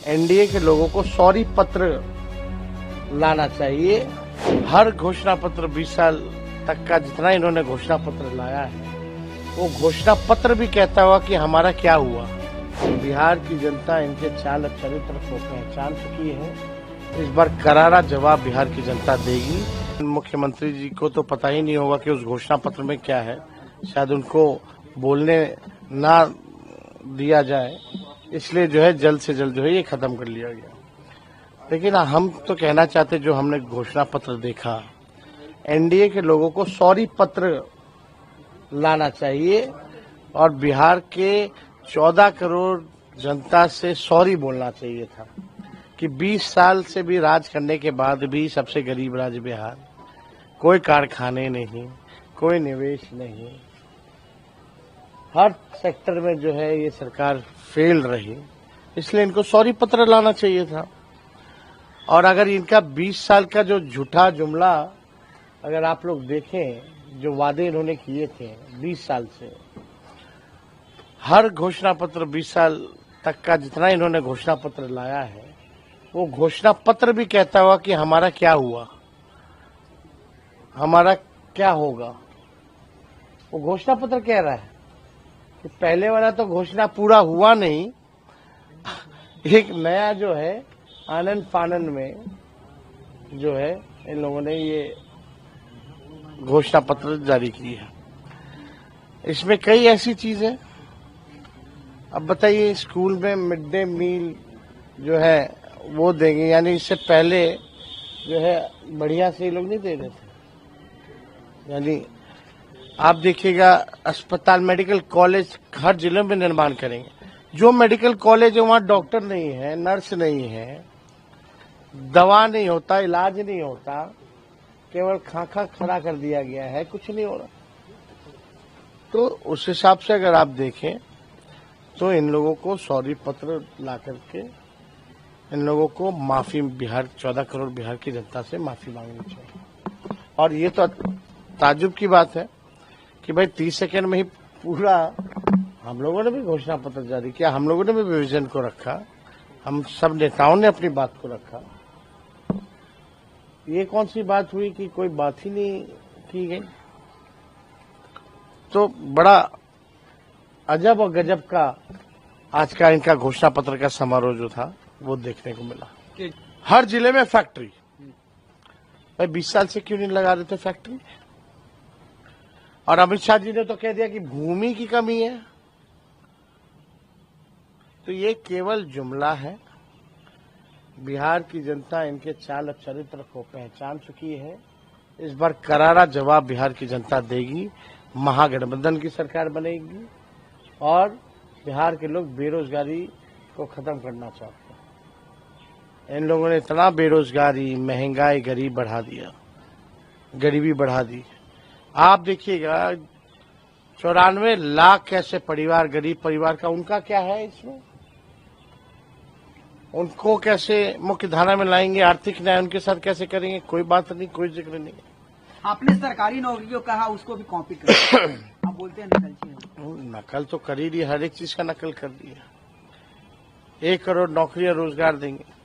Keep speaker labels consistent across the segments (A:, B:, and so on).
A: NDA के लोगों को सॉरी पत्र लाना चाहिए। हर घोषणा पत्र 20 साल तक का जितना इन्होंने घोषणा पत्र लाया है, वो घोषणा पत्र भी कहता हुआ कि हमारा क्या हुआ। बिहार की जनता इनके चाल चरित्र को पहचान चुकी है। इस बार करारा जवाब बिहार की जनता देगी। मुख्यमंत्री जी को तो पता ही नहीं होगा कि उस घोषणा पत्र में क्या है, शायद उनको बोलने ना दिया जाए, इसलिए जो है जल्द से जल्द जो है ये खत्म कर लिया गया। लेकिन हम तो कहना चाहते, जो हमने घोषणा पत्र देखा, एनडीए के लोगों को सॉरी पत्र लाना चाहिए और बिहार के 14 करोड़ जनता से सॉरी बोलना चाहिए था कि 20 साल से भी राज करने के बाद भी सबसे गरीब राज्य बिहार, कोई कारखाने नहीं, कोई निवेश नहीं, हर सेक्टर में जो है ये सरकार फेल रही, इसलिए इनको सॉरी पत्र लाना चाहिए था। और अगर इनका 20 साल का जो झूठा जुमला अगर आप लोग देखें, जो वादे इन्होंने किए थे 20 साल से, हर घोषणा पत्र 20 साल तक का जितना इन्होंने घोषणा पत्र लाया है, वो घोषणा पत्र भी कहता हुआ कि हमारा क्या हुआ, हमारा क्या होगा। वो घोषणा पत्र कह रहा है कि पहले वाला तो घोषणा पूरा हुआ नहीं, एक नया जो है आनंद फानन में जो है इन लोगों ने ये घोषणा पत्र जारी की है। इसमें कई ऐसी चीजें, अब बताइए, स्कूल में मिड डे मील जो है वो देंगे, यानी इससे पहले जो है बढ़िया से ये लोग नहीं दे रहे थे। यानी आप देखिएगा, अस्पताल, मेडिकल कॉलेज हर जिले में निर्माण करेंगे। जो मेडिकल कॉलेज है वहाँ डॉक्टर नहीं है, नर्स नहीं है, दवा नहीं होता, इलाज नहीं होता, केवल खाका खड़ा कर दिया गया है, कुछ नहीं हो रहा। तो उस हिसाब से अगर आप देखें तो इन लोगों को सॉरी पत्र ला करके इन लोगों को माफी, बिहार 14 करोड़ बिहार की जनता से माफी मांगनी चाहिए। और ये तो ताज्जुब की बात है कि भाई 30 सेकंड में ही पूरा, हम लोगों ने भी घोषणा पत्र जारी किया, हम लोगों ने भी विजन को रखा, हम सब नेताओं ने अपनी बात को रखा। ये कौन सी बात हुई कि कोई बात ही नहीं की गई। तो बड़ा अजब और गजब का आज का इनका घोषणा पत्र का समारोह जो था वो देखने को मिला। हर जिले में फैक्ट्री, भाई 20 साल से क्यों नहीं लगा रहे थे फैक्ट्री। और अमित शाह जी ने तो कह दिया कि भूमि की कमी है। तो ये केवल जुमला है। बिहार की जनता इनके चाल चरित्र को पहचान चुकी है। इस बार करारा जवाब बिहार की जनता देगी। महागठबंधन की सरकार बनेगी और बिहार के लोग बेरोजगारी को खत्म करना चाहते हैं। इन लोगों ने इतना बेरोजगारी, महंगाई, गरीबी बढ़ा दी। आप देखिएगा 94 लाख कैसे परिवार, गरीब परिवार का, उनका क्या है इसमें, उनको कैसे मुख्य धारा में लाएंगे, आर्थिक न्याय उनके साथ कैसे करेंगे, कोई बात नहीं, कोई जिक्र नहीं।
B: आपने सरकारी नौकरियों कहा, उसको भी कॉपी कर आप बोलते हैं
A: नकल तो कर ही रही, हर एक चीज का नकल कर दिया। 1 करोड़ नौकरियां, रोजगार देंगे।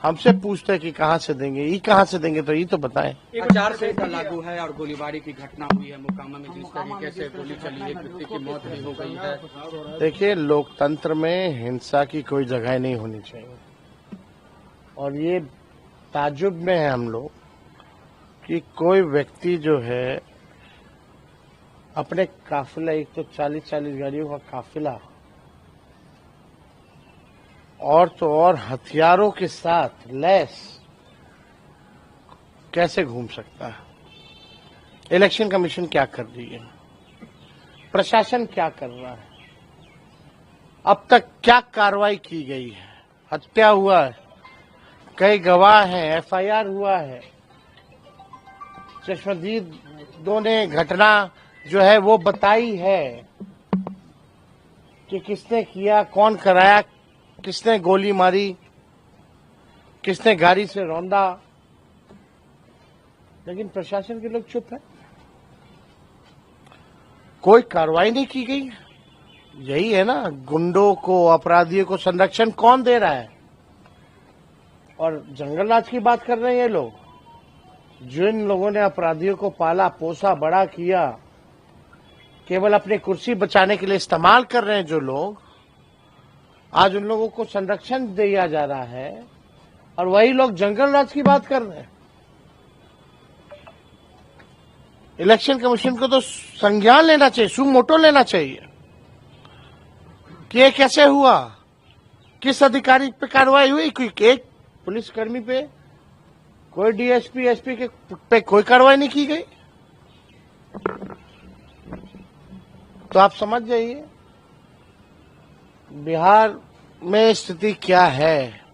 A: हमसे पूछते हैं कि कहाँ से देंगे, ये कहाँ से देंगे, तो ये तो बताएं।
C: आचार संहिता लागू है और गोलीबारी की घटना हुई है मोकामा में, जिस तरीके से गोली चली, एक व्यक्ति की मौत भी हो गई है।
A: देखिए, लोकतंत्र में हिंसा की कोई जगह नहीं होनी चाहिए। और ये ताज्जुब में है हम लोग कि कोई व्यक्ति जो है अपने काफिला, एक तो 40-40 गाड़ियों का काफिला, और तो और हथियारों के साथ लैस कैसे घूम सकता है। इलेक्शन कमीशन क्या कर रही है, प्रशासन क्या कर रहा है, अब तक क्या कार्रवाई की गई है। हत्या हुआ है, कई गवाह हैं, एफआईआर हुआ है, चश्मदीदों ने घटना जो है वो बताई है कि किसने किया, कौन कराया, किसने गोली मारी, किसने गाड़ी से रौंदा। लेकिन प्रशासन के लोग चुप है, कोई कार्रवाई नहीं की गई। यही है ना, गुंडों को, अपराधियों को संरक्षण कौन दे रहा है? और जंगल राज की बात कर रहे हैं ये लोग। जिन लोगों ने अपराधियों को पाला पोसा बड़ा किया, केवल अपनी कुर्सी बचाने के लिए इस्तेमाल कर रहे हैं जो लोग, आज उन लोगों को संरक्षण दिया जा रहा है और वही लोग जंगल राज की बात कर रहे हैं। इलेक्शन कमीशन को तो संज्ञान लेना चाहिए, सुमोटो लेना चाहिए कि ये कैसे हुआ, किस अधिकारी पे कार्रवाई हुई, कोई एक पुलिसकर्मी पे, कोई डीएसपी एसपी के पे कोई कार्रवाई नहीं की गई। तो आप समझ जाइए बिहार में स्थिति क्या है।